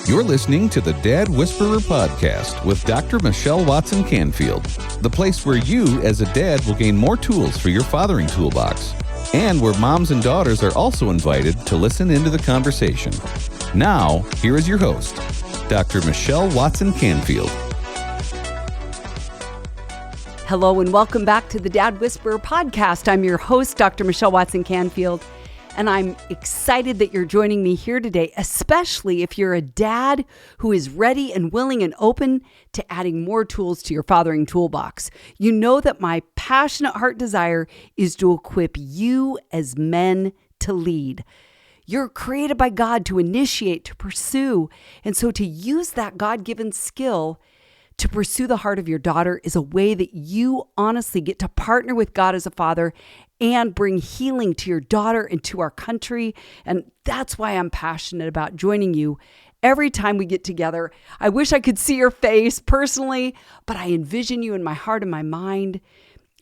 You're listening to the Dad Whisperer podcast with Dr. Michelle Watson Canfield, the place where you, as a dad, will gain more tools for your fathering toolbox, and where moms and daughters are also invited to listen into the conversation. Now, here is your host, Dr. Michelle Watson Canfield. Hello and welcome back to the Dad Whisperer podcast. I'm your host, Dr. Michelle Watson Canfield, and I'm excited that you're joining me here today, especially if you're a dad who is ready and willing and open to adding more tools to your fathering toolbox. You know that my passionate heart desire is to equip you as men to lead. You're created by God to initiate, to pursue, and so to use that God-given skill to pursue the heart of your daughter is a way that you honestly get to partner with God as a father and bring healing to your daughter and to our country. And that's why I'm passionate about joining you every time we get together. I wish I could see your face personally, but I envision you in my heart and my mind.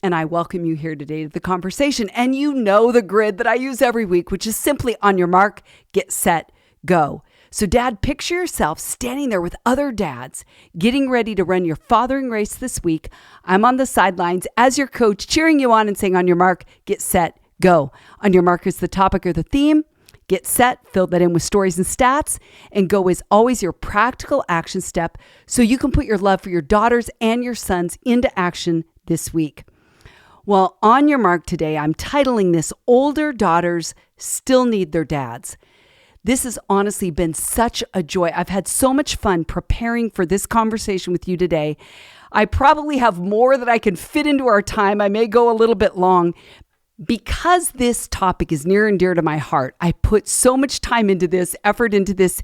And I welcome you here today to the conversation. And you know the grid that I use every week, which is simply on your mark, get set, go. So dad, picture yourself standing there with other dads, getting ready to run your fathering race this week. I'm on the sidelines as your coach, cheering you on and saying, on your mark, get set, go. On your mark is the topic or the theme. Get set, fill that in with stories and stats, and go is always your practical action step so you can put your love for your daughters and your sons into action this week. Well, on your mark today, I'm titling this, Older Daughters Still Need Their Dads. This has honestly been such a joy. I've had so much fun preparing for this conversation with you today. I probably have more that I can fit into our time. I may go a little bit long. Because this topic is near and dear to my heart, I put so much time into this, effort into this,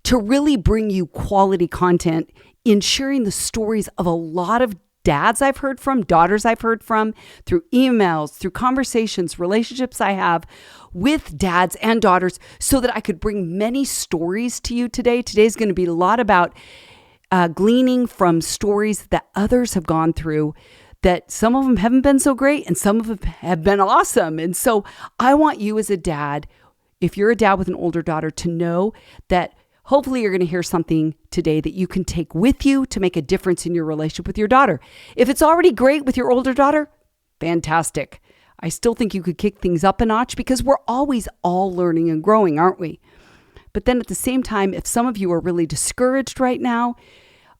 to really bring you quality content in sharing the stories of a lot of dads I've heard from, daughters I've heard from, through emails, through conversations, relationships I have with dads and daughters, so that I could bring many stories to you today. Today's going to be a lot about gleaning from stories that others have gone through, that some of them haven't been so great and some of them have been awesome. And so I want you as a dad, if you're a dad with an older daughter, to know that hopefully you're going to hear something today that you can take with you to make a difference in your relationship with your daughter. If it's already great with your older daughter, fantastic. I still think you could kick things up a notch because we're always all learning and growing, aren't we? But then at the same time, if some of you are really discouraged right now,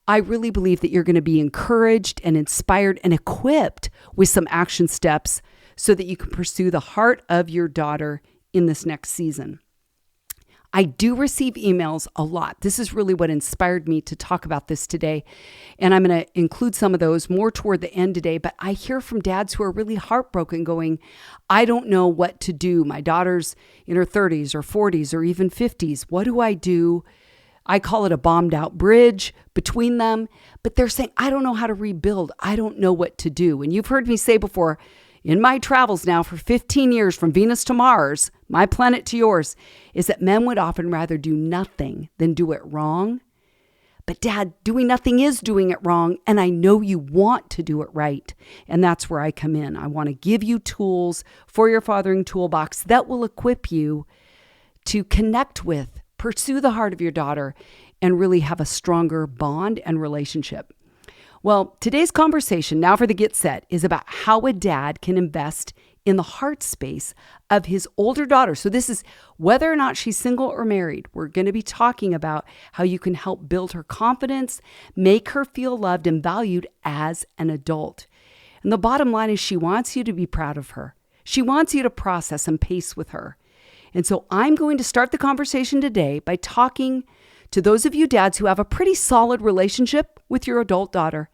I really believe that you're going to be encouraged and inspired and equipped with some action steps so that you can pursue the heart of your daughter in this next season. I do receive emails a lot. This is really what inspired me to talk about this today. And I'm going to include some of those more toward the end today. But I hear from dads who are really heartbroken going, I don't know what to do. My daughter's in her 30s or 40s or even 50s. What do I do? I call it a bombed out bridge between them. But they're saying, I don't know how to rebuild. I don't know what to do. And you've heard me say before, in my travels now for 15 years from Venus to Mars, my planet to yours, is that men would often rather do nothing than do it wrong. But dad, doing nothing is doing it wrong. And I know you want to do it right. And that's where I come in. I want to give you tools for your fathering toolbox that will equip you to connect with, pursue the heart of your daughter, and really have a stronger bond and relationship. Well, today's conversation, now for the Get Set, is about how a dad can invest in the heart space of his older daughter. So this is whether or not she's single or married. We're going to be talking about how you can help build her confidence, make her feel loved and valued as an adult. And the bottom line is she wants you to be proud of her. She wants you to process and pace with her. And so I'm going to start the conversation today by talking to those of you dads who have a pretty solid relationship with your adult daughter.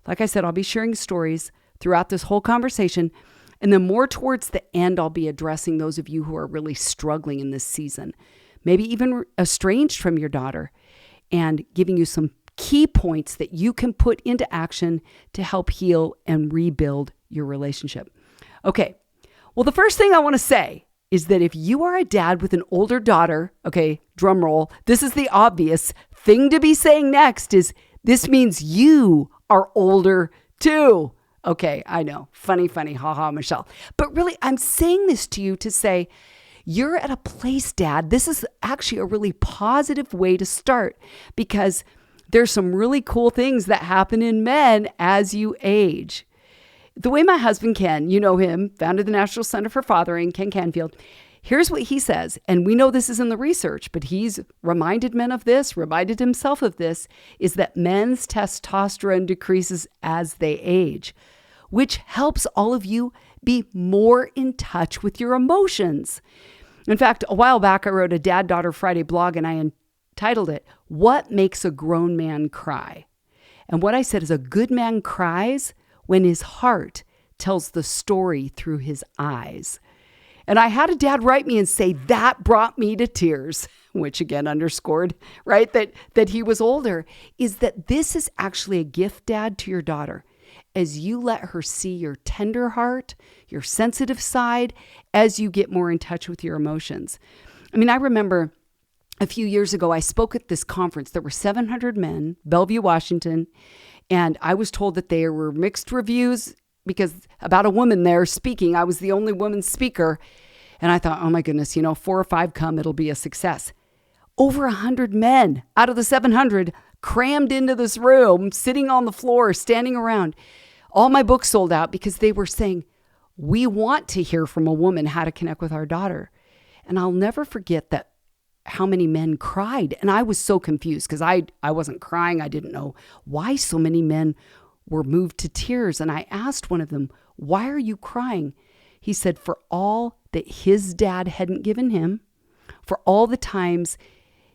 Like I said, I'll be sharing stories throughout this whole conversation. And then more towards the end, I'll be addressing those of you who are really struggling in this season, maybe even estranged from your daughter, and giving you some key points that you can put into action to help heal and rebuild your relationship. Okay, well, the first thing I want to say is that if you are a dad with an older daughter, okay, drum roll, this is the obvious thing to be saying next is, this means you are older too. Okay, I know. Funny, haha, Michelle. But really, I'm saying this to you to say, you're at a place, Dad. This is actually a really positive way to start, because there's some really cool things that happen in men as you age. The way my husband Ken, you know him, founded the National Center for Fathering, Ken Canfield. Here's what he says, and we know this is in the research, but he's reminded men of this, reminded himself of this, is that men's testosterone decreases as they age, which helps all of you be more in touch with your emotions. In fact, a while back, I wrote a Dad Daughter Friday blog, and I entitled it, What Makes a Grown Man Cry? And what I said is, a good man cries when his heart tells the story through his eyes. And I had a dad write me and say, that brought me to tears, which again underscored, right, that he was older, is that this is actually a gift, Dad, to your daughter. As you let her see your tender heart, your sensitive side, as you get more in touch with your emotions. I mean, I remember a few years ago, I spoke at this conference. There were 700 men, Bellevue, Washington, and I was told that there were mixed reviews because about a woman there speaking. I was the only woman speaker. And I thought, oh my goodness, 4 or 5 come, it'll be a success. Over 100 men out of the 700 crammed into this room, sitting on the floor, standing around. All my books sold out because they were saying, we want to hear from a woman how to connect with our daughter. And I'll never forget that how many men cried. And I was so confused because I wasn't crying. I didn't know why so many men were moved to tears. And I asked one of them, why are you crying? He said, for all that his dad hadn't given him, for all the times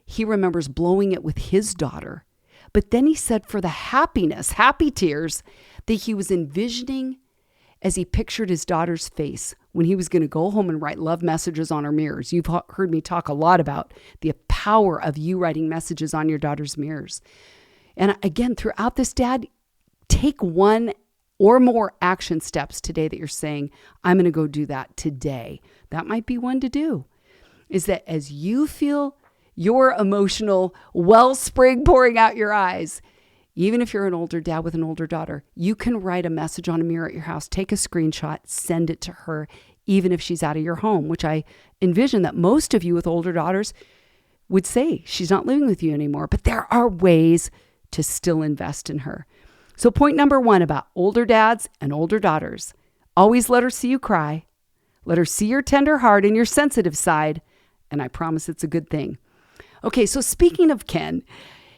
he remembers blowing it with his daughter. But then he said, for the happy tears that he was envisioning as he pictured his daughter's face when he was going to go home and write love messages on her mirrors. You've heard me talk a lot about the power of you writing messages on your daughter's mirrors. And again, throughout this, Dad, take one or more action steps today that you're saying, I'm going to go do that today. That might be one to do. Is that as you feel your emotional wellspring pouring out your eyes, even if you're an older dad with an older daughter, you can write a message on a mirror at your house, take a screenshot, send it to her, even if she's out of your home, which I envision that most of you with older daughters would say she's not living with you anymore. But there are ways to still invest in her. So point number 1 about older dads and older daughters, always let her see you cry. Let her see your tender heart and your sensitive side. And I promise it's a good thing. Okay, so speaking of Ken,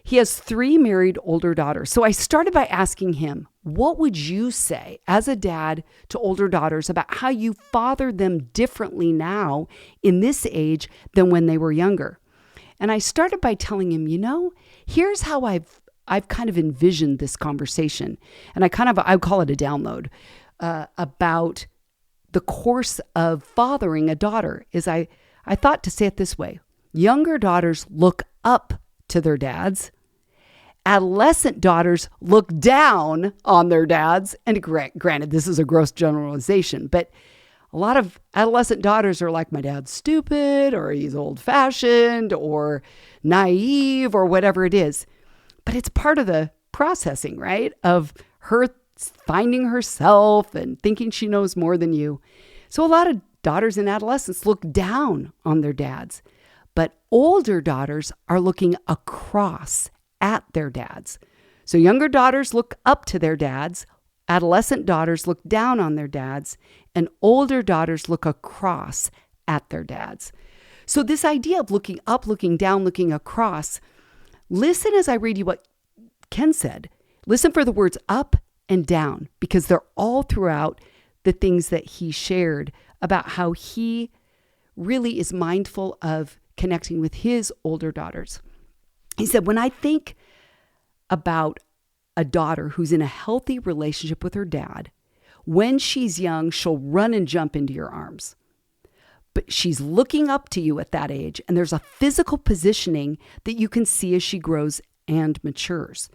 he has 3 married older daughters. So I started by asking him, what would you say as a dad to older daughters about how you father them differently now in this age than when they were younger? And I started by telling him, here's how I've kind of envisioned this conversation. And I call it a download about the course of fathering a daughter. Is I thought to say it this way. Younger daughters look up to their dads. Adolescent daughters look down on their dads. And granted, this is a gross generalization, but a lot of adolescent daughters are like, my dad's stupid, or he's old-fashioned, or naive, or whatever it is. But it's part of the processing, right? Of her finding herself and thinking she knows more than you. So a lot of daughters and adolescents look down on their dads. But older daughters are looking across at their dads. So younger daughters look up to their dads. Adolescent daughters look down on their dads. And older daughters look across at their dads. So this idea of looking up, looking down, looking across, listen as I read you what Ken said. Listen for the words up and down, because they're all throughout the things that he shared about how he really is mindful of connecting with his older daughters. He said, when I think about a daughter who's in a healthy relationship with her dad, when she's young, she'll run and jump into your arms. But she's looking up to you at that age, and there's a physical positioning that you can see as she grows and matures.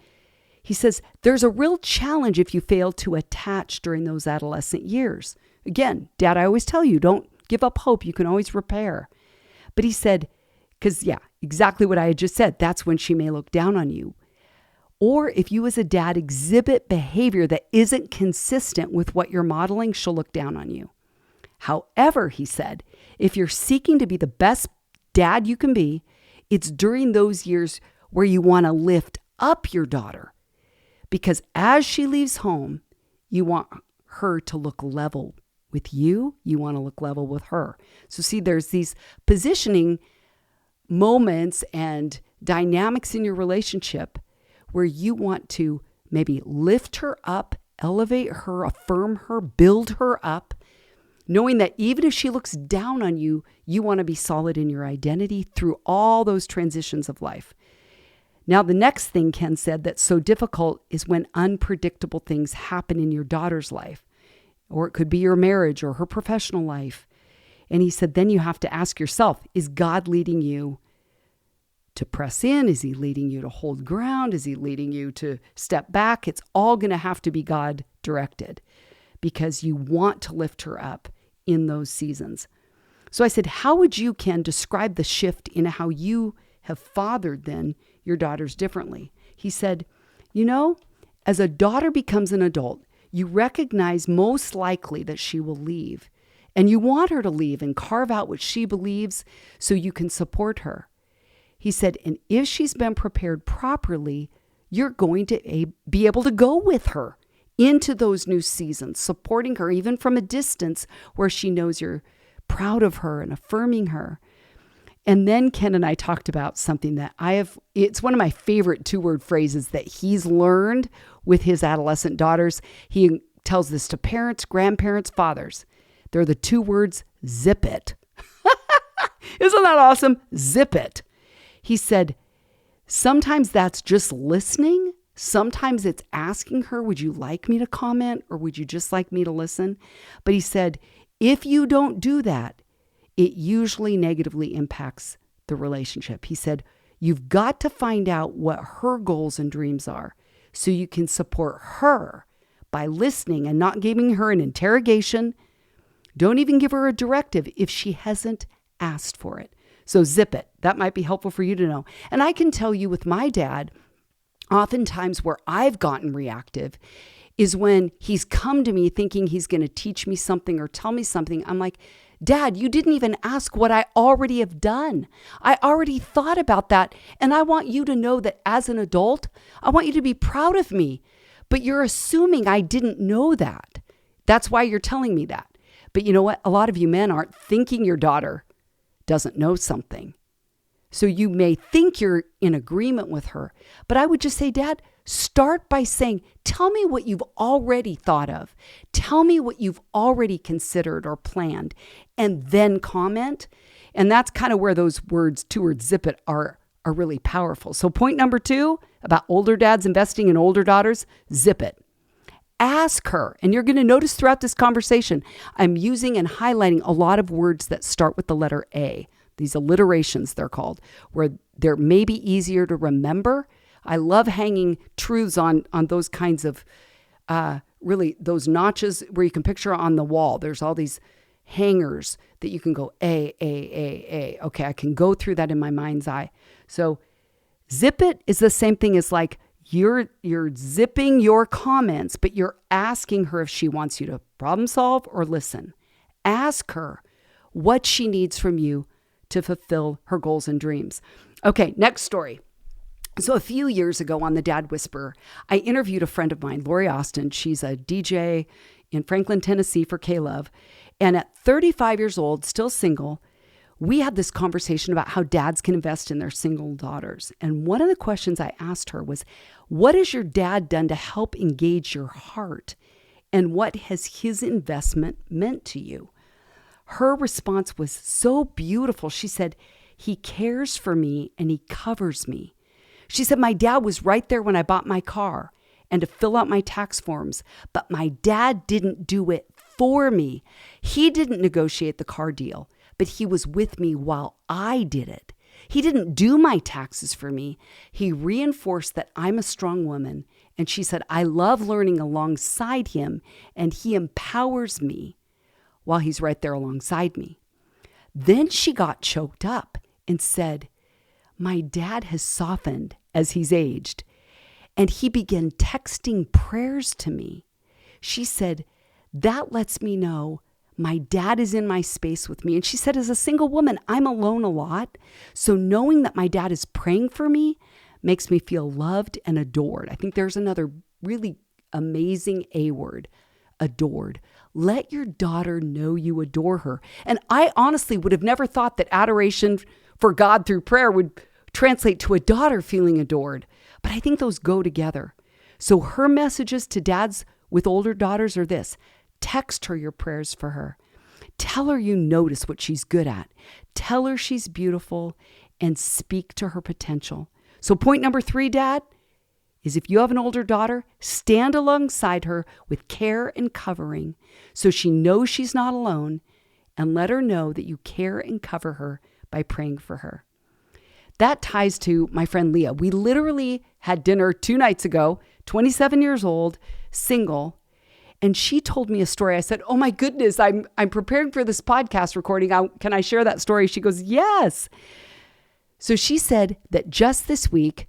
He says, there's a real challenge if you fail to attach during those adolescent years. Again, Dad, I always tell you, don't give up hope. You can always repair. But he said, because exactly what I had just said. That's when she may look down on you. Or if you as a dad exhibit behavior that isn't consistent with what you're modeling, she'll look down on you. However, he said, if you're seeking to be the best dad you can be, it's during those years where you want to lift up your daughter. Because as she leaves home, you want her to look level with you. You want to look level with her. So see, there's these positioning moments and dynamics in your relationship where you want to maybe lift her up, elevate her, affirm her, build her up, knowing that even if she looks down on you, you want to be solid in your identity through all those transitions of life. Now, the next thing Ken said that's so difficult is when unpredictable things happen in your daughter's life, or it could be your marriage or her professional life. And he said, then you have to ask yourself, is God leading you to press in? Is he leading you to hold ground? Is he leading you to step back? It's all going to have to be God directed because you want to lift her up in those seasons. So I said, how would you, Ken, describe the shift in how you have fathered then your daughters differently? He said, as a daughter becomes an adult, you recognize most likely that she will leave, and you want her to leave and carve out what she believes so you can support her. He said, and if she's been prepared properly, you're going to be able to go with her into those new seasons, supporting her even from a distance where she knows you're proud of her and affirming her. And then Ken and I talked about something that it's one of my favorite 2-word phrases that he's learned with his adolescent daughters. He tells this to parents, grandparents, fathers. They're the 2 words, zip it. Isn't that awesome? Zip it. He said, sometimes that's just listening. Sometimes it's asking her, would you like me to comment or would you just like me to listen? But he said, if you don't do that, it usually negatively impacts the relationship. He said, you've got to find out what her goals and dreams are so you can support her by listening and not giving her an interrogation. Don't even give her a directive if she hasn't asked for it. So zip it. That might be helpful for you to know. And I can tell you with my dad, oftentimes where I've gotten reactive is when he's come to me thinking he's going to teach me something or tell me something. I'm like, Dad, you didn't even ask what I already have done. I already thought about that. And I want you to know that as an adult, I want you to be proud of me. But you're assuming I didn't know that. That's why you're telling me that. But you know what? A lot of you men aren't thinking your daughter doesn't know something. So you may think you're in agreement with her. But I would just say, Dad, start by saying, tell me what you've already thought of. Tell me what you've already considered or planned, and then comment. And that's kind of where those words, 2 words, zip it, are really powerful. So point number 2 about older dads investing in older daughters, zip it. Ask her, and you're going to notice throughout this conversation, I'm using and highlighting a lot of words that start with the letter A. These alliterations, they're called, where they're maybe easier to remember. I love hanging truths on those kinds of, really those notches where you can picture on the wall. There's all these hangers that you can go A. Okay, I can go through that in my mind's eye. So zip it is the same thing as like you're zipping your comments, but you're asking her if she wants you to problem solve or listen. Ask her what she needs from you to fulfill her goals and dreams. Okay, next story. So a few years ago on the Dad Whisperer, I interviewed a friend of mine, Lori Austin. She's a DJ in Franklin, Tennessee for K-Love. And at 35 years old, still single, we had this conversation about how dads can invest in their single daughters. And one of the questions I asked her was, what has your dad done to help engage your heart? And what has his investment meant to you? Her response was so beautiful. She said, he cares for me and he covers me. She said, my dad was right there when I bought my car and to fill out my tax forms, but my dad didn't do it for me. He didn't negotiate the car deal, but he was with me while I did it. He didn't do my taxes for me. He reinforced that I'm a strong woman. And she said, I love learning alongside him, and he empowers me while he's right there alongside me. Then she got choked up and said, my dad has softened as he's aged, and he began texting prayers to me. She said, that lets me know my dad is in my space with me. And she said, as a single woman, I'm alone a lot. So knowing that my dad is praying for me makes me feel loved and adored. I think there's another really amazing A word, adored. Let your daughter know you adore her. And I honestly would have never thought that adoration for God through prayer would translate to a daughter feeling adored. But I think those go together. So her messages to dads with older daughters are this: text her your prayers for her. Tell her you notice what she's good at. Tell her she's beautiful and speak to her potential. So point number 3, Dad, is if you have an older daughter, stand alongside her with care and covering so she knows she's not alone, and let her know that you care and cover her by praying for her. That ties to my friend Leah. We literally had dinner 2 nights ago, 27 years old, single, and she told me a story. I said, oh my goodness, I'm preparing for this podcast recording. Can I share that story? She goes, yes. So she said that just this week,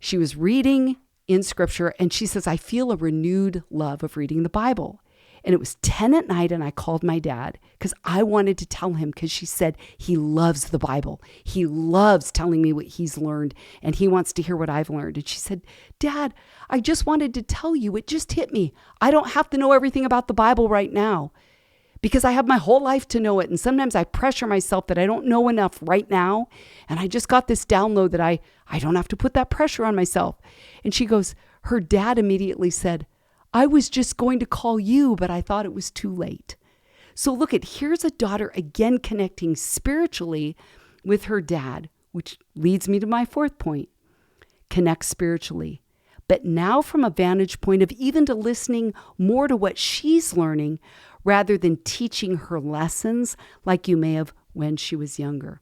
she was reading in scripture and she says, I feel a renewed love of reading the Bible. And it was 10 at night and I called my dad because I wanted to tell him, because she said he loves the Bible. He loves telling me what he's learned and he wants to hear what I've learned. And she said, Dad, I just wanted to tell you, it just hit me. I don't have to know everything about the Bible right now because I have my whole life to know it. And sometimes I pressure myself that I don't know enough right now. And I just got this download that I don't have to put that pressure on myself. And she goes, her dad immediately said, I was just going to call you, but I thought it was too late. So look here's a daughter again connecting spiritually with her dad, which leads me to my 4th point. Connect spiritually, but now from a vantage point of even to listening more to what she's learning rather than teaching her lessons like you may have when she was younger.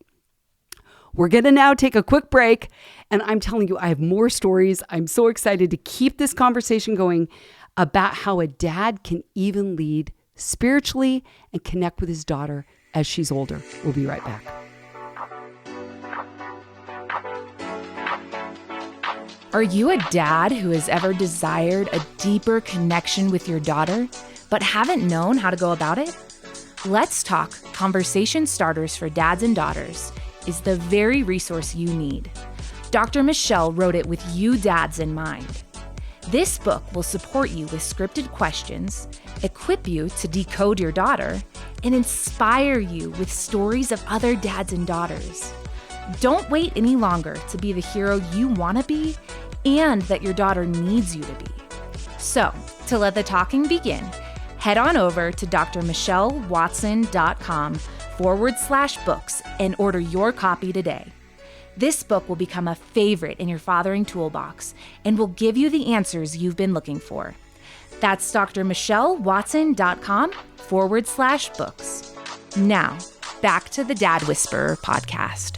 We're going to now take a quick break, and I'm telling you, I have more stories. I'm so excited to keep this conversation going about how a dad can even lead spiritually and connect with his daughter as she's older. We'll be right back. Are you a dad who has ever desired a deeper connection with your daughter, but haven't known how to go about it? Let's Talk Conversation Starters for Dads and Daughters is the very resource you need. Dr. Michelle wrote it with you dads in mind. This book will support you with scripted questions, equip you to decode your daughter, and inspire you with stories of other dads and daughters. Don't wait any longer to be the hero you want to be and that your daughter needs you to be. So, to let the talking begin, head on over to drmichellewatson.com/books and order your copy today. This book will become a favorite in your fathering toolbox and will give you the answers you've been looking for. That's drmichellewatson.com/books. Now, back to the Dad Whisperer podcast.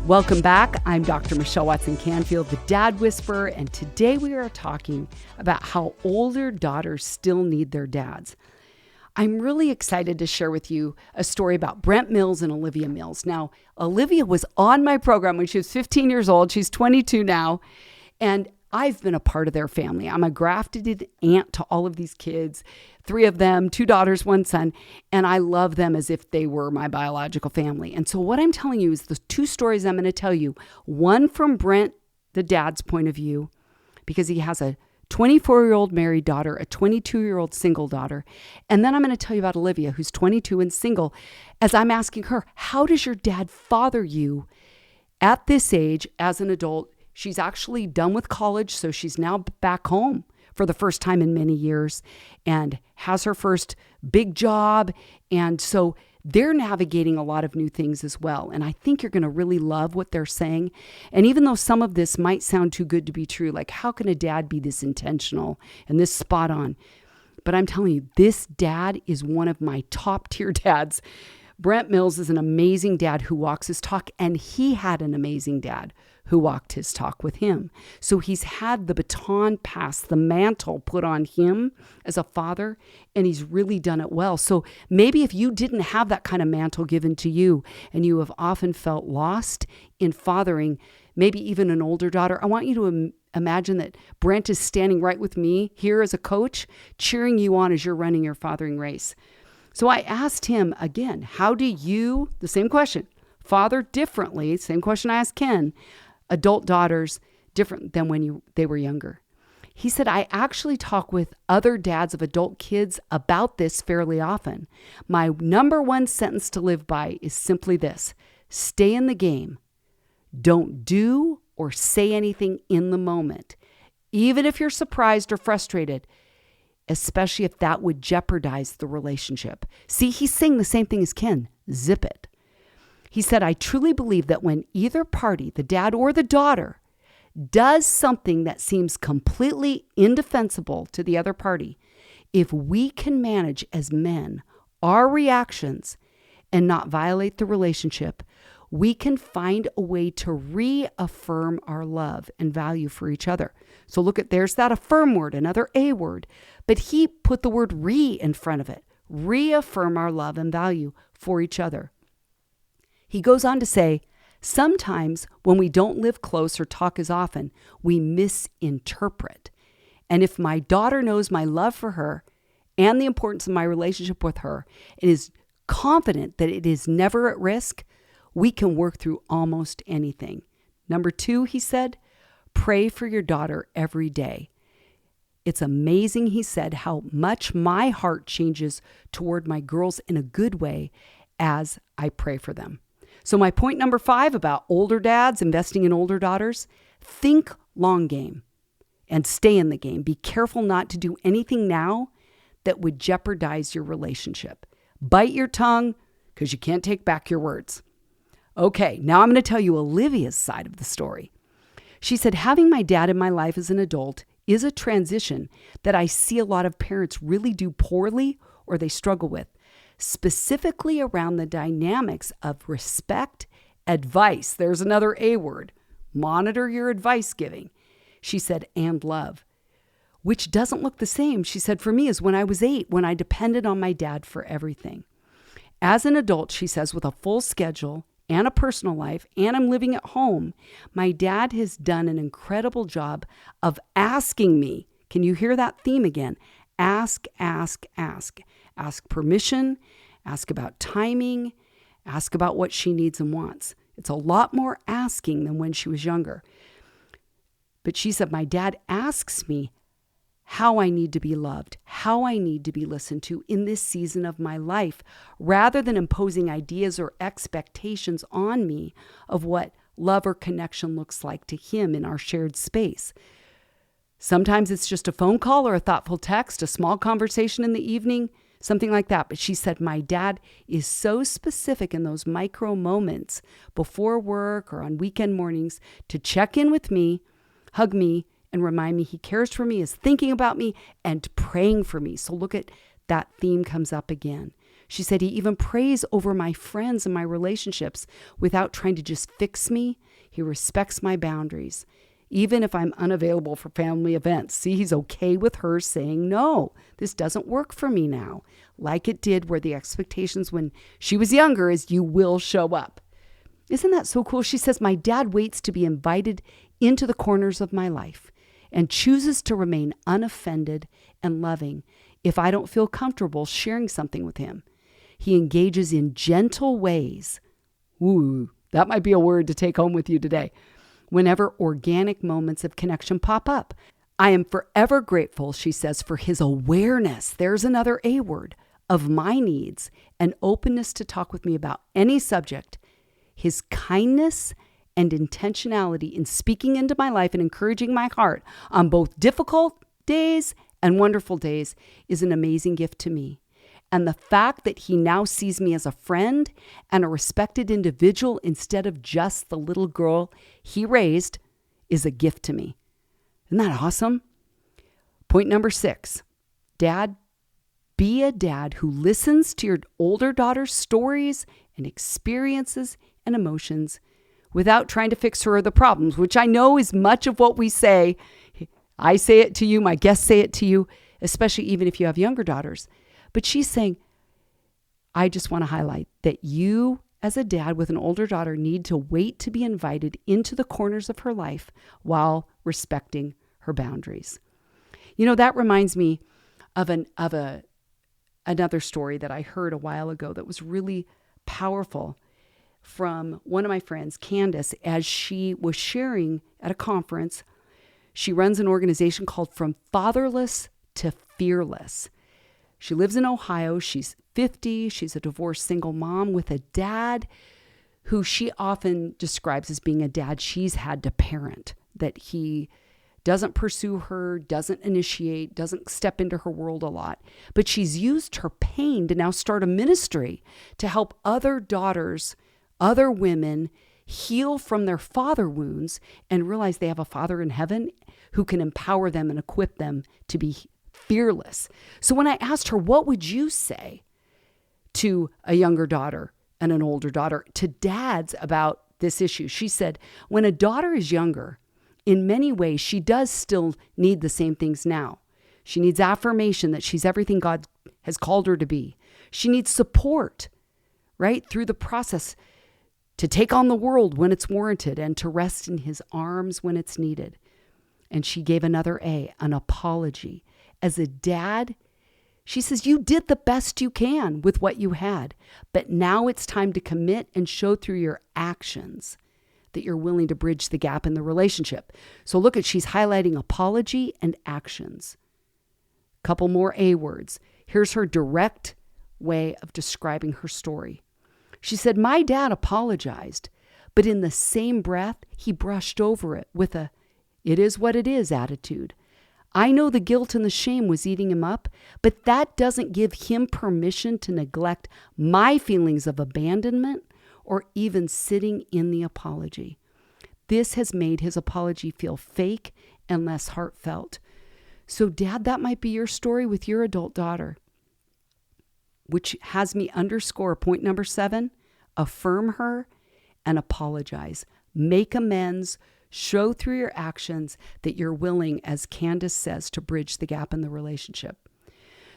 Welcome back. I'm Dr. Michelle Watson Canfield, the Dad Whisperer, and today we are talking about how older daughters still need their dads. I'm really excited to share with you a story about Brent Mills and Olivia Mills. Now, Olivia was on my program when she was 15 years old. She's 22 now, and I've been a part of their family. I'm a grafted aunt to all of these kids, 3 of them, 2 daughters, 1 son, and I love them as if they were my biological family. And so what I'm telling you is the 2 stories I'm going to tell you, one from Brent, the dad's point of view, because he has a 24-year-old married daughter, a 22-year-old single daughter. And then I'm going to tell you about Olivia, who's 22 and single, as I'm asking her, how does your dad father you at this age as an adult? She's actually done with college, so she's now back home for the first time in many years and has her first big job. And so they're navigating a lot of new things as well. And I think you're going to really love what they're saying. And even though some of this might sound too good to be true, like how can a dad be this intentional and this spot on? But I'm telling you, this dad is one of my top tier dads. Brent Mills is an amazing dad who walks his talk, and he had an amazing dad who walked his talk with him. So he's had the baton passed, the mantle put on him as a father, and he's really done it well. So maybe if you didn't have that kind of mantle given to you and you have often felt lost in fathering, maybe even an older daughter, I want you to imagine that Brent is standing right with me here as a coach, cheering you on as you're running your fathering race. So I asked him again, how do you, the same question, father differently, same question I asked Ken, adult daughters different than when they were younger? He said, I actually talk with other dads of adult kids about this fairly often. My number one sentence to live by is simply this: stay in the game. Don't do or say anything in the moment, even if you're surprised or frustrated, especially if that would jeopardize the relationship. See, he's saying the same thing as Ken. Zip it. He said, I truly believe that when either party, the dad or the daughter, does something that seems completely indefensible to the other party, if we can manage as men our reactions and not violate the relationship, we can find a way to reaffirm our love and value for each other. So look at, there's that affirm word, another A word, but he put the word re in front of it. Reaffirm our love and value for each other. He goes on to say, sometimes when we don't live close or talk as often, we misinterpret. And if my daughter knows my love for her and the importance of my relationship with her and is confident that it is never at risk, we can work through almost anything. Number 2, he said, pray for your daughter every day. It's amazing, he said, how much my heart changes toward my girls in a good way as I pray for them. So my point number 5 about older dads investing in older daughters, think long game and stay in the game. Be careful not to do anything now that would jeopardize your relationship. Bite your tongue because you can't take back your words. Okay, now I'm going to tell you Olivia's side of the story. She said, having my dad in my life as an adult is a transition that I see a lot of parents really do poorly or they struggle with, specifically around the dynamics of respect, advice. There's another A word. Monitor your advice giving. She said, and love, which doesn't look the same, she said, for me as when I was 8, when I depended on my dad for everything. As an adult, she says, with a full schedule and a personal life, and I'm living at home, my dad has done an incredible job of asking me. Can you hear that theme again? Ask, ask, ask. Ask permission, ask about timing, ask about what she needs and wants. It's a lot more asking than when she was younger. But she said, my dad asks me how I need to be loved, how I need to be listened to in this season of my life, rather than imposing ideas or expectations on me of what love or connection looks like to him in our shared space. Sometimes it's just a phone call or a thoughtful text, a small conversation in the evening, something like that. But she said, my dad is so specific in those micro moments before work or on weekend mornings to check in with me, hug me, and remind me he cares for me, is thinking about me, and praying for me. So look at that theme comes up again. She said he even prays over my friends and my relationships without trying to just fix me. He respects my boundaries, even if I'm unavailable for family events. See, he's okay with her saying, no, this doesn't work for me now, like it did where the expectations when she was younger is you will show up. Isn't that so cool? She says, my dad waits to be invited into the corners of my life and chooses to remain unoffended and loving if I don't feel comfortable sharing something with him. He engages in gentle ways. Ooh, that might be a word to take home with you today. Whenever organic moments of connection pop up. I am forever grateful, she says, for his awareness, there's another A word, of my needs and openness to talk with me about any subject. His kindness and intentionality in speaking into my life and encouraging my heart on both difficult days and wonderful days is an amazing gift to me. And the fact that he now sees me as a friend and a respected individual instead of just the little girl he raised is a gift to me. Isn't that awesome? Point number 6, Dad, be a dad who listens to your older daughter's stories and experiences and emotions without trying to fix her or the problems, which I know is much of what we say. I say it to you, my guests say it to you, especially even if you have younger daughters. But she's saying, I just want to highlight that you as a dad with an older daughter need to wait to be invited into the corners of her life while respecting her boundaries. You know, that reminds me of another story that I heard a while ago that was really powerful from one of my friends, Candace, as she was sharing at a conference. She runs an organization called From Fatherless to Fearless. She lives in Ohio. She's 50. She's a divorced single mom with a dad who she often describes as being a dad she's had to parent, that he doesn't pursue her, doesn't initiate, doesn't step into her world a lot. But she's used her pain to now start a ministry to help other daughters, other women heal from their father wounds and realize they have a father in heaven who can empower them and equip them to be fearless. So when I asked her, what would you say to a younger daughter and an older daughter, to dads about this issue? She said, when a daughter is younger, in many ways, she does still need the same things now. She needs affirmation that she's everything God has called her to be. She needs support, right, through the process to take on the world when it's warranted and to rest in his arms when it's needed. And she gave another A, an apology. As a dad, she says, you did the best you can with what you had, but now it's time to commit and show through your actions that you're willing to bridge the gap in the relationship. So look at, she's highlighting apology and actions. Couple more A words. Here's her direct way of describing her story. She said, my dad apologized, but in the same breath, he brushed over it with a, it is what it is attitude. I know the guilt and the shame was eating him up, but that doesn't give him permission to neglect my feelings of abandonment or even sitting in the apology. This has made his apology feel fake and less heartfelt. So, Dad, that might be your story with your adult daughter, which has me underscore point number 7, affirm her and apologize. Make amends. Show through your actions that you're willing, as Candace says, to bridge the gap in the relationship.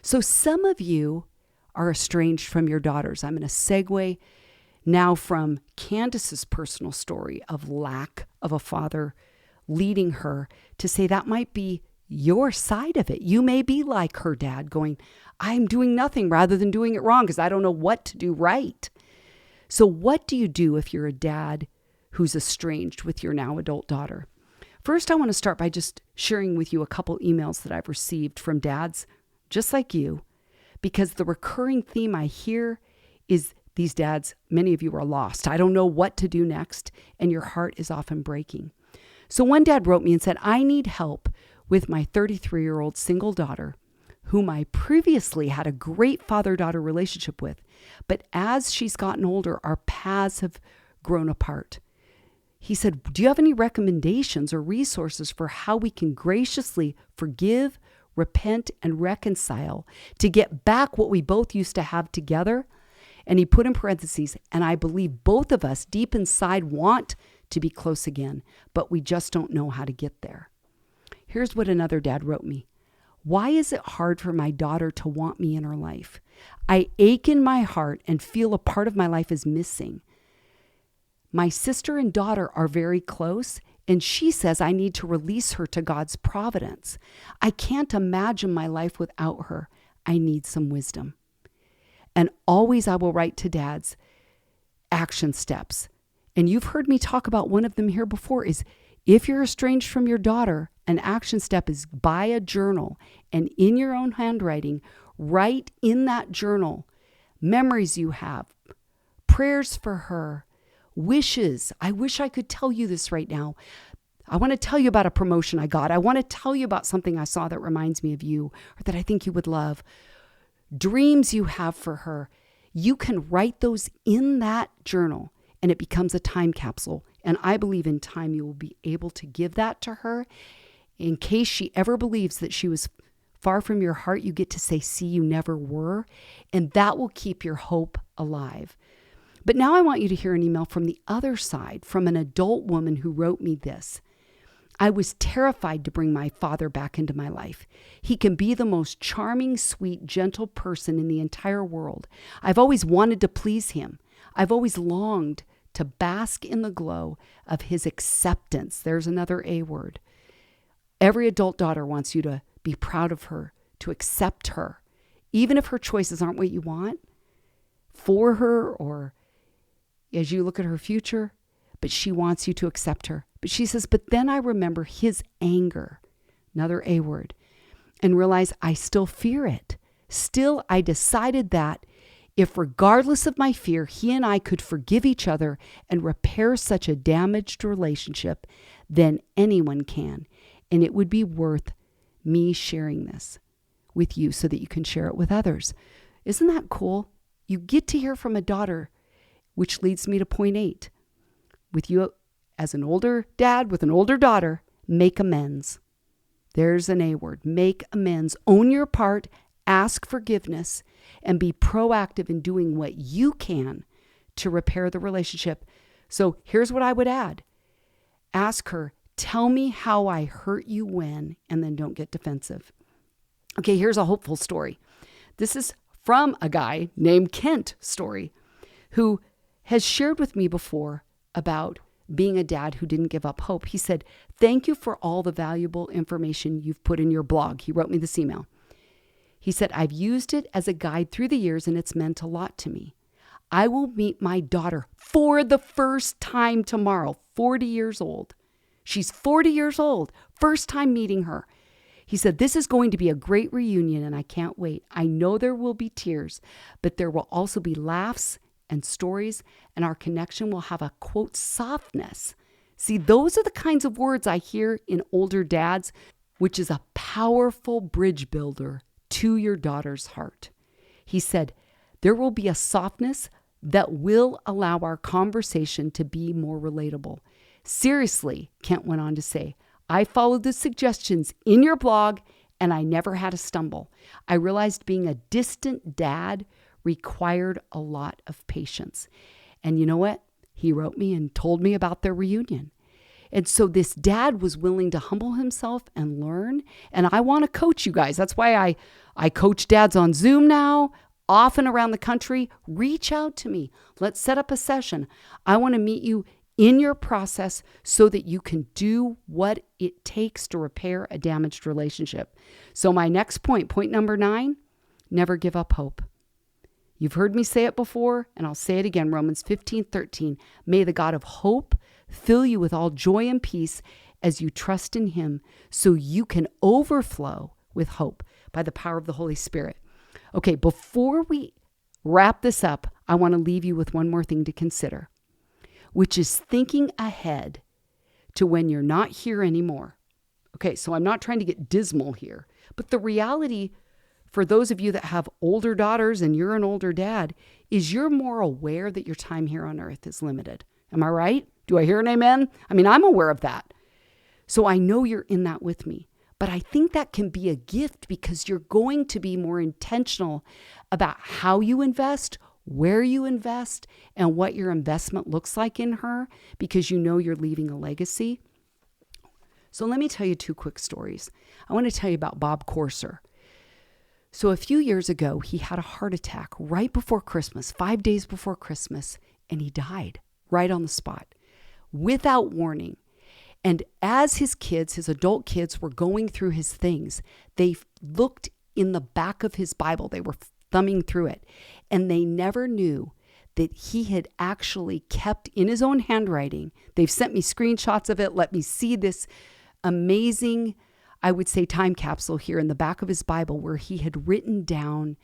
So some of you are estranged from your daughters. I'm going to segue now from Candace's personal story of lack of a father leading her to say that might be your side of it. You may be like her dad going, I'm doing nothing rather than doing it wrong because I don't know what to do right. So what do you do if you're a dad who's estranged with your now adult daughter? First, I want to start by just sharing with you a couple emails that I've received from dads just like you, because the recurring theme I hear is these dads, many of you are lost. I don't know what to do next, and your heart is often breaking. So one dad wrote me and said, I need help with my 33-year-old single daughter, whom I previously had a great father-daughter relationship with, but as she's gotten older, our paths have grown apart. He said, do you have any recommendations or resources for how we can graciously forgive, repent, and reconcile to get back what we both used to have together? And he put in parentheses, and I believe both of us deep inside want to be close again, but we just don't know how to get there. Here's what another dad wrote me. Why is it hard for my daughter to want me in her life? I ache in my heart and feel a part of my life is missing. My sister and daughter are very close, and she says I need to release her to God's providence. I can't imagine my life without her. I need some wisdom. And always I will write to dads action steps. And you've heard me talk about one of them here before is if you're estranged from your daughter, an action step is buy a journal and in your own handwriting, write in that journal memories you have, prayers for her, wishes. I wish I could tell you this right now. I want to tell you about a promotion I got. I want to tell you about something I saw that reminds me of you or that I think you would love. Dreams you have for her. You can write those in that journal and it becomes a time capsule. And I believe in time you will be able to give that to her. In case she ever believes that she was far from your heart, you get to say, see, you never were. And that will keep your hope alive. But now I want you to hear an email from the other side, from an adult woman who wrote me this. I was terrified to bring my father back into my life. He can be the most charming, sweet, gentle person in the entire world. I've always wanted to please him. I've always longed to bask in the glow of his acceptance. There's another A word. Every adult daughter wants you to be proud of her, to accept her, even if her choices aren't what you want for her or as you look at her future, but she wants you to accept her. But she says, but then I remember his anger, another A word, and realize I still fear it. Still, I decided that if regardless of my fear, he and I could forgive each other and repair such a damaged relationship, then anyone can. And it would be worth me sharing this with you so that you can share it with others. Isn't that cool? You get to hear from a daughter, which leads me to point 8. With you as an older dad with an older daughter, make amends. There's an A word, make amends. Own your part, ask forgiveness, and be proactive in doing what you can to repair the relationship. So here's what I would add. Ask her, tell me how I hurt you when, and then don't get defensive. Okay, here's a hopeful story. This is from a guy named Kent Story, who has shared with me before about being a dad who didn't give up hope. He said, thank you for all the valuable information you've put in your blog. He wrote me this email. He said, I've used it as a guide through the years and it's meant a lot to me. I will meet my daughter for the first time tomorrow, 40 years old. She's 40 years old, first time meeting her. He said, this is going to be a great reunion and I can't wait. I know there will be tears, but there will also be laughs and stories, and our connection will have a, quote, softness. See, those are the kinds of words I hear in older dads, which is a powerful bridge builder to your daughter's heart. He said, there will be a softness that will allow our conversation to be more relatable. Seriously, Kent went on to say, I followed the suggestions in your blog and I never had a stumble. I realized being a distant dad required a lot of patience. And you know what? He wrote me and told me about their reunion. And so this dad was willing to humble himself and learn. And I want to coach you guys. That's why I coach dads on Zoom now, often around the country. Reach out to me. Let's set up a session. I want to meet you in your process so that you can do what it takes to repair a damaged relationship. So my next point number 9, never give up hope. You've heard me say it before, and I'll say it again, Romans 15:13. May the God of hope fill you with all joy and peace as you trust in him, so you can overflow with hope by the power of the Holy Spirit. Okay, before we wrap this up, I want to leave you with one more thing to consider, which is thinking ahead to when you're not here anymore. Okay, so I'm not trying to get dismal here, but the reality for those of you that have older daughters and you're an older dad is you're more aware that your time here on earth is limited. Am I right? Do I hear an amen? I mean, I'm aware of that. So I know you're in that with me, but I think that can be a gift because you're going to be more intentional about how you invest, where you invest, and what your investment looks like in her because you know you're leaving a legacy. So let me tell you 2 quick stories. I want to tell you about Bob Corser. So a few years ago, he had a heart attack right before Christmas, 5 days before Christmas, and he died right on the spot without warning. And as his kids, his adult kids, were going through his things, they looked in the back of his Bible. They were thumbing through it, and they never knew that he had actually kept in his own handwriting. They've sent me screenshots of it. Let me see this amazing, I would say, time capsule here in the back of his Bible where he had written down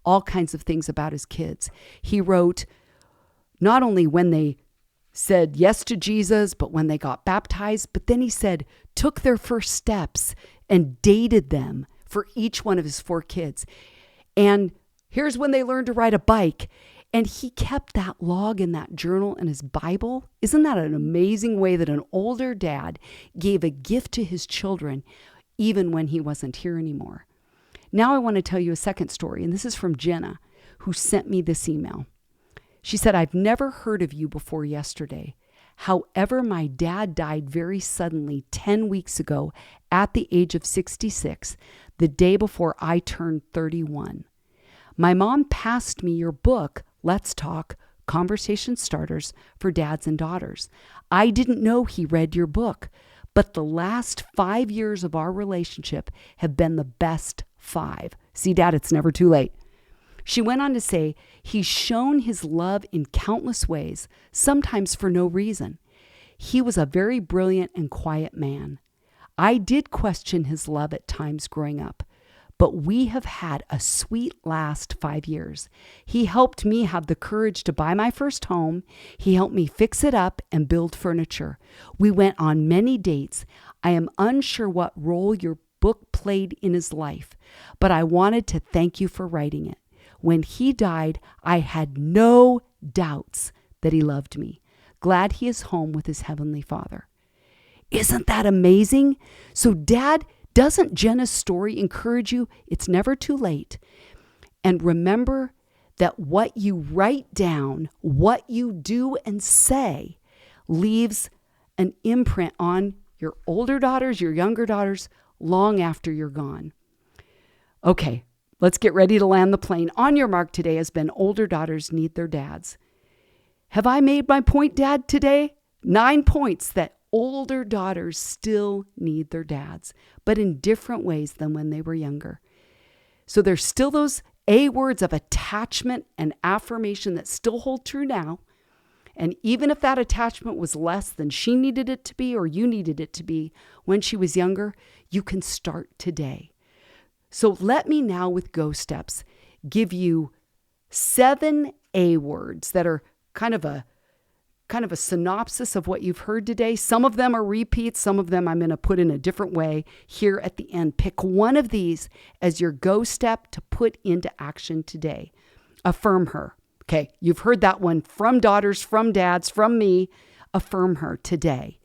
all kinds of things about his kids. He wrote not only when they said yes to Jesus, but when they got baptized, but then he said, took their first steps and dated them for each one of his 4 kids. And here's when they learned to ride a bike. And he kept that log in that journal in his Bible. Isn't that an amazing way that an older dad gave a gift to his children even when he wasn't here anymore? Now I want to tell you a second story, and this is from Jenna, who sent me this email. She said, I've never heard of you before yesterday. However, my dad died very suddenly 10 weeks ago at the age of 66, the day before I turned 31. My mom passed me your book, Let's Talk, Conversation Starters for Dads and Daughters. I didn't know he read your book, but the last 5 years of our relationship have been the best 5. See, Dad, it's never too late. She went on to say, he's shown his love in countless ways, sometimes for no reason. He was a very brilliant and quiet man. I did question his love at times growing up, but we have had a sweet last 5 years. He helped me have the courage to buy my first home. He helped me fix it up and build furniture. We went on many dates. I am unsure what role your book played in his life, but I wanted to thank you for writing it. When he died, I had no doubts that he loved me. Glad he is home with his heavenly Father. Isn't that amazing? So, Dad, doesn't Jenna's story encourage you? It's never too late. And remember that what you write down, what you do and say, leaves an imprint on your older daughters, your younger daughters, long after you're gone. Okay, let's get ready to land the plane. On your mark today has been older daughters need their dads. Have I made my point, Dad, today? 9 points that older daughters still need their dads, but in different ways than when they were younger. So there's still those A words of attachment and affirmation that still hold true now. And even if that attachment was less than she needed it to be or you needed it to be when she was younger, you can start today. So let me now with Go Steps give you 7 A words that are kind of a synopsis of what you've heard today. Some of them are repeats. Some of them I'm going to put in a different way here at the end. Pick one of these as your go step to put into action today. Affirm her. Okay, you've heard that one from daughters, from dads, from me. Affirm her today.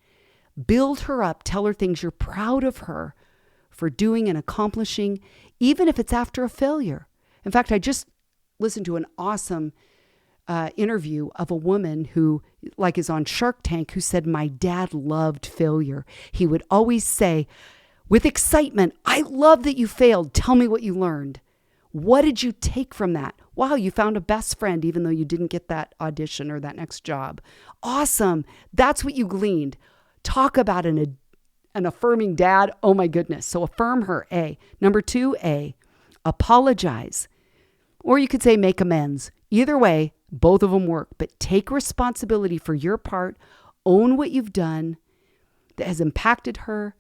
Build her up. Tell her things you're proud of her for doing and accomplishing, even if it's after a failure. In fact, I just listened to an awesome interview of a woman who is on Shark Tank who said, my dad loved failure. He would always say with excitement, I love that you failed. Tell me what you learned. What did you take from that? Wow, you found a best friend even though you didn't get that audition or that next job. Awesome. That's what you gleaned. Talk about an affirming dad. Oh my goodness. So affirm her, A. Number 2, A, apologize. Or you could say make amends. Either way, both of them work, but take responsibility for your part. Own what you've done that has impacted her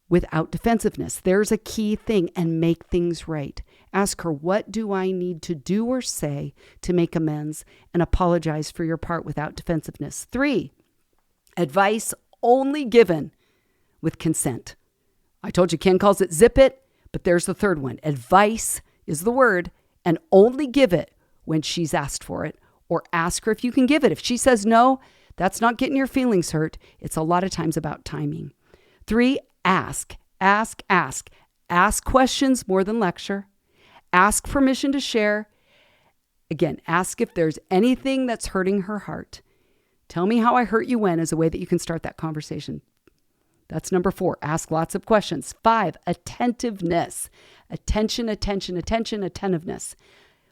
without defensiveness. There's a key thing, and make things right. Ask her, what do I need to do or say to make amends, and apologize for your part without defensiveness. 3, advice only given with consent. I told you Ken calls it zip it, but there's the third one. Advice is the word, and only give it when she's asked for it, or ask her if you can give it. If she says no, that's not getting your feelings hurt. It's a lot of times about timing. 3, ask. Ask questions more than lecture. Ask permission to share. Again, ask if there's anything that's hurting her heart. Tell me how I hurt you when is a way that you can start that conversation. That's number 4. Ask lots of questions. 5, attentiveness. Attentiveness,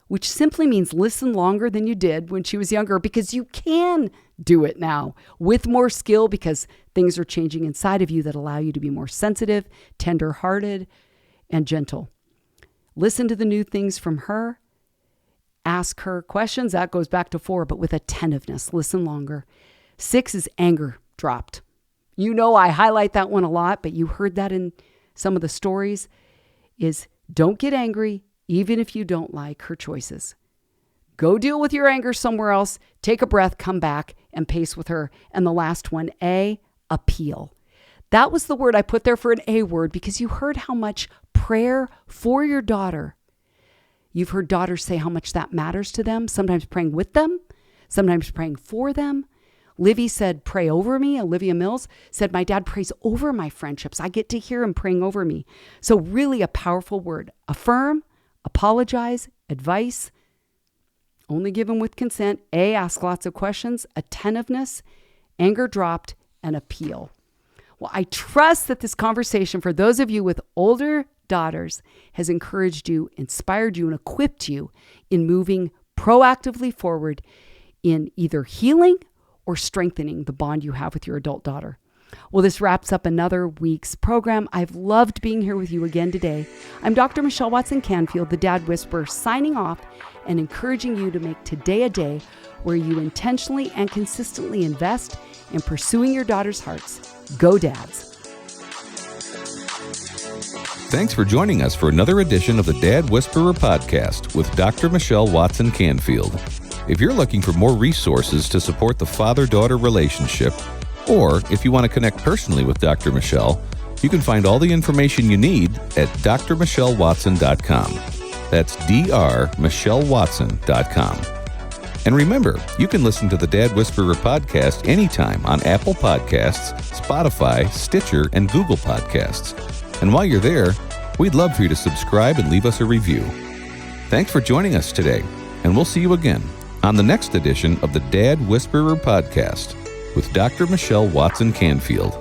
which simply means listen longer than you did when she was younger, because you can do it now with more skill because things are changing inside of you that allow you to be more sensitive, tender-hearted, and gentle. Listen to the new things from her. Ask her questions. That goes back to 4, but with attentiveness. Listen longer. 6 is anger dropped. You know I highlight that one a lot, but you heard that in some of the stories, is don't get angry even if you don't like her choices. Go deal with your anger somewhere else. Take a breath, come back, and pace with her. And the last one, A, appeal. That was the word I put there for an A word because you heard how much prayer for your daughter. You've heard daughters say how much that matters to them, sometimes praying with them, sometimes praying for them. Livy said, pray over me. Olivia Mills said, my dad prays over my friendships. I get to hear him praying over me. So really a powerful word. Affirm, apologize, advice, only given with consent, A, ask lots of questions, attentiveness, anger dropped, and appeal. Well, I trust that this conversation for those of you with older daughters has encouraged you, inspired you, and equipped you in moving proactively forward in either healing or strengthening the bond you have with your adult daughter. Well, this wraps up another week's program. I've loved being here with you again today. I'm Dr. Michelle Watson Canfield, the Dad Whisperer, signing off and encouraging you to make today a day where you intentionally and consistently invest in pursuing your daughter's hearts. Go Dads. Thanks for joining us for another edition of the Dad Whisperer podcast with Dr. Michelle Watson Canfield. If you're looking for more resources to support the father-daughter relationship, or if you want to connect personally with Dr. Michelle, you can find all the information you need at drmichellewatson.com. That's drmichellewatson.com. And remember, you can listen to the Dad Whisperer podcast anytime on Apple Podcasts, Spotify, Stitcher, and Google Podcasts. And while you're there, we'd love for you to subscribe and leave us a review. Thanks for joining us today, and we'll see you again on the next edition of the Dad Whisperer podcast with Dr. Michelle Watson Canfield.